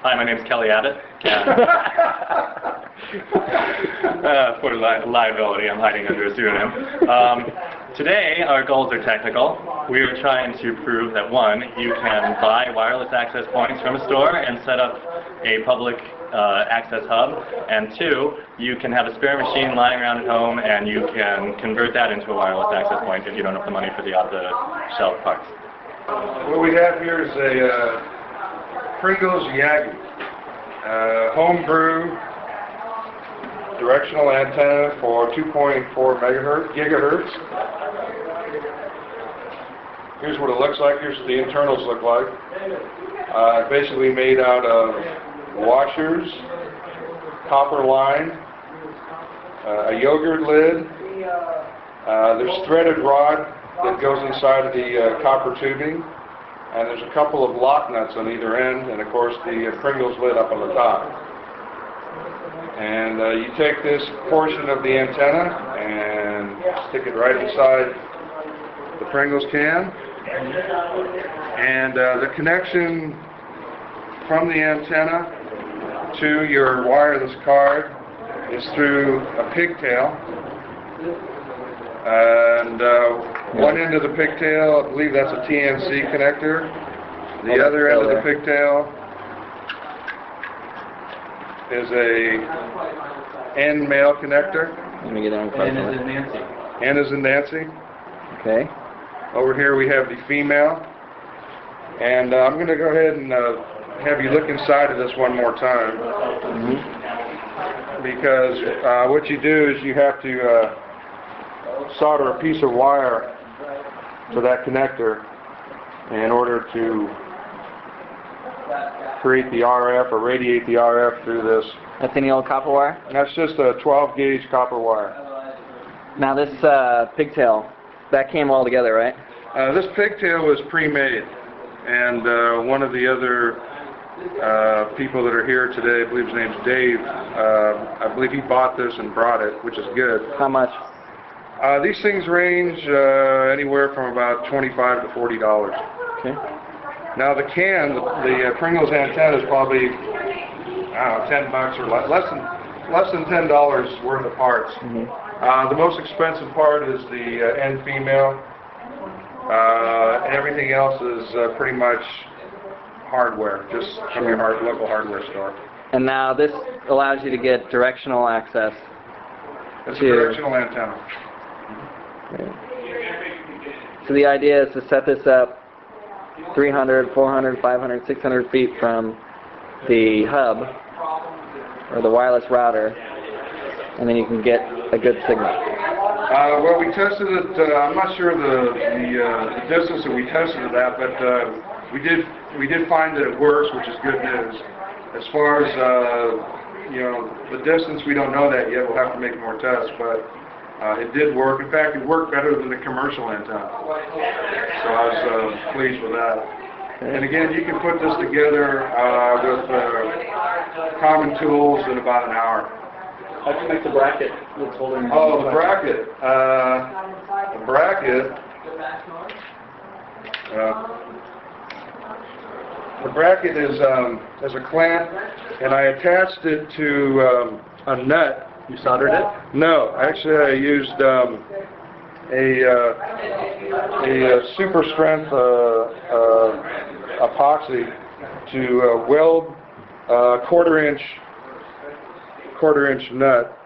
Hi, my name is Kelly Abbott. For liability, I'm hiding under a pseudonym. Today, our goals are technical. We are trying to prove that, one, you can buy wireless access points from a store and set up a public access hub, and two, you can have a spare machine lying around at home and you can convert that into a wireless access point if you don't have the money for the off-the-shelf parts. What we have here is a Pringles Yagi, homebrew directional antenna for 2.4 gigahertz. Here's what it looks like. Here's what the internals look like. Basically made out of washers, copper line, a yogurt lid. There's threaded rod that goes inside of the copper tubing, and there's a couple of lock nuts on either end, and of course the Pringles lid up on the top. And you take this portion of the antenna and stick it right inside the Pringles can, and the connection from the antenna to your wireless card is through a pigtail, and one end of the pigtail, I believe that's a TNC connector. The other end of the pigtail is a N male connector. Let me get down close. N is in Nancy. N is in Nancy. Okay. Over here we have the female. And I'm going to go ahead and have you look inside of this one more time. Because what you do is you have to solder a piece of wire to that connector in order to create the RF or radiate the RF through this. That's any old copper wire? And that's just a 12 gauge copper wire. Now this pigtail, that came all together, right? This pigtail was pre-made, and one of the other people that are here today, I believe his name's Dave, I believe he bought this and brought it, which is good. How much? These things range anywhere from about $25 to $40. Okay. Now the can, the Pringles antenna is probably, I don't know, $10 or less than $10 worth of parts. The most expensive part is the end female. Everything else is pretty much hardware, just from your local hardware store. And now this allows you to get directional access. It's a directional antenna. Okay. So the idea is to set this up 300, 400, 500, 600 feet from the hub or the wireless router, and then you can get a good signal. Well, we tested it. I'm not sure the distance that we tested it at, but we did find that it works, which is good news. As far as the distance, we don't know that yet. We'll have to make more tests, but it did work. In fact, it worked better than the commercial antenna. So I was pleased with that. And again, you can put this together with common tools in about an hour. How do you make the bracket that's holding? Oh, the bracket. The bracket is a clamp, and I attached it to a nut. You soldered it? No, actually I used a super strength epoxy to weld a quarter inch nut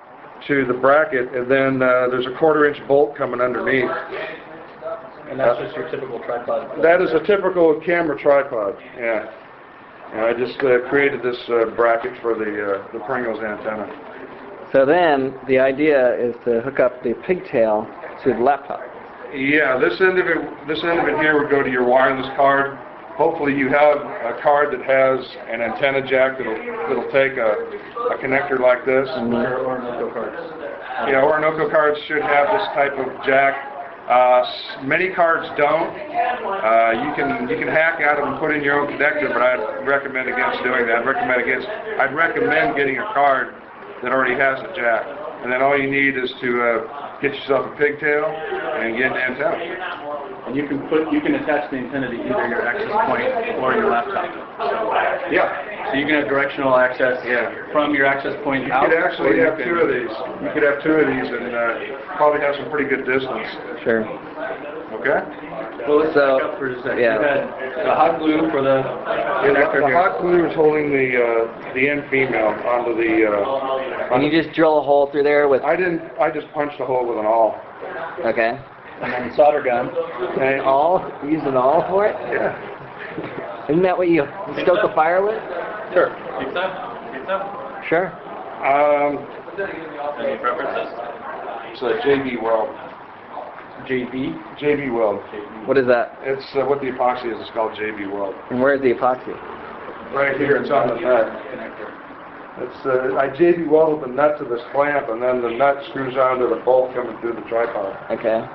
to the bracket, and then there's a quarter-inch bolt coming underneath. And that's just your typical tripod? That is a typical camera tripod, yeah. And I just created this bracket for the Pringles antenna. So then the idea is to hook up the pigtail to the laptop. Yeah, this end of it here would go to your wireless card. Hopefully you have a card that has an antenna jack that'll take a connector like this. Or Noco cards. Yeah, Orinoco cards should have this type of jack. Many cards don't. You can hack out of and put in your own connector, but I'd recommend against doing that. I'd recommend getting a card that already has a jack, and then all you need is to get yourself a pigtail and get an antenna. And you can attach the antenna to either your access point or your laptop. Yeah. So you can have directional access from your access point You out. could actually or have two of these. You could have two of these and probably have some pretty good distance. Sure. Okay? Well, let's So, back up for just a second. yeah. You had the hot glue for the connector The here. hot glue is holding the end female onto the. And you just drill a hole through there with. I didn't. I just punched a hole with an awl. Okay. And then solder gun. An awl? You used an awl for it? Yeah. Isn't that what you stoke the fire with? Sure. Pizza? Sure. Any preferences? It's a JB weld. JB? JB weld. What is that? It's what the epoxy is. It's called JB weld. And where's the epoxy? Right here. It's on the nut. It's I JB welded the nut to this clamp, and then the nut screws onto the bolt coming through the tripod. Okay.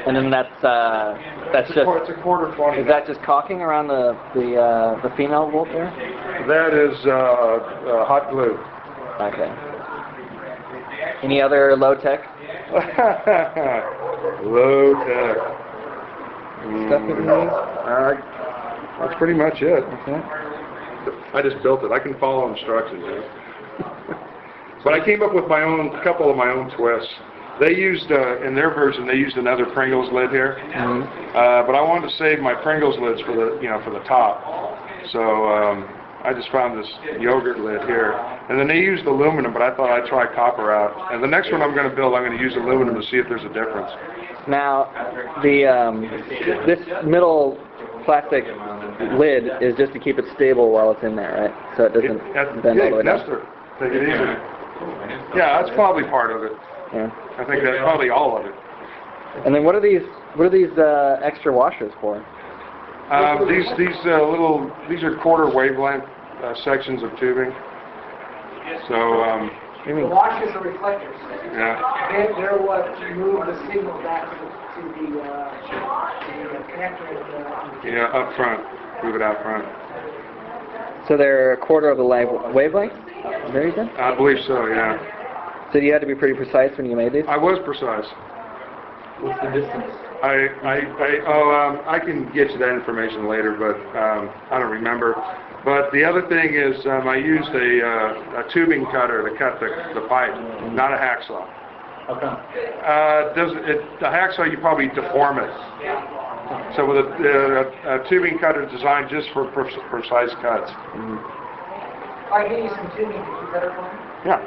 And then that's It's just. a quarter 20. Is that just caulking around the female bolt there? That is hot glue. Okay. Any other low tech Low tech. stuff that you use? That's pretty much it. Okay. I just built it. I can follow instructions. But I came up with a couple of my own twists. They used, in their version, they used another Pringles lid here. Mm-hmm. But I wanted to save my Pringles lids for the top. So I just found this yogurt lid here. And then they used aluminum, but I thought I'd try copper out. And the next one I'm going to build, I'm going to use aluminum to see if there's a difference. Now, this middle plastic lid is just to keep it stable while it's in there, right? So it doesn't bend all the way down. Nestor, take it easy. Yeah, that's probably part of it. Yeah. I think that's probably all of it. And then what are these extra washers for? These are quarter wavelength sections of tubing. So You mean? The washers are reflectors. yeah. They're what move the signal back to the connector. Yeah, up front. Move it out front. So they're a quarter of the wavelength? Very good. I believe so, yeah. So you had to be pretty precise when you made these? I was precise. What's the distance? I can get you that information later, but I don't remember. But the other thing is I used a tubing cutter to cut the pipe, not a hacksaw. How come? The hacksaw, you probably deform it. So with a tubing cutter designed just for precise cuts. I can use some tuning to keep better for me. Yeah.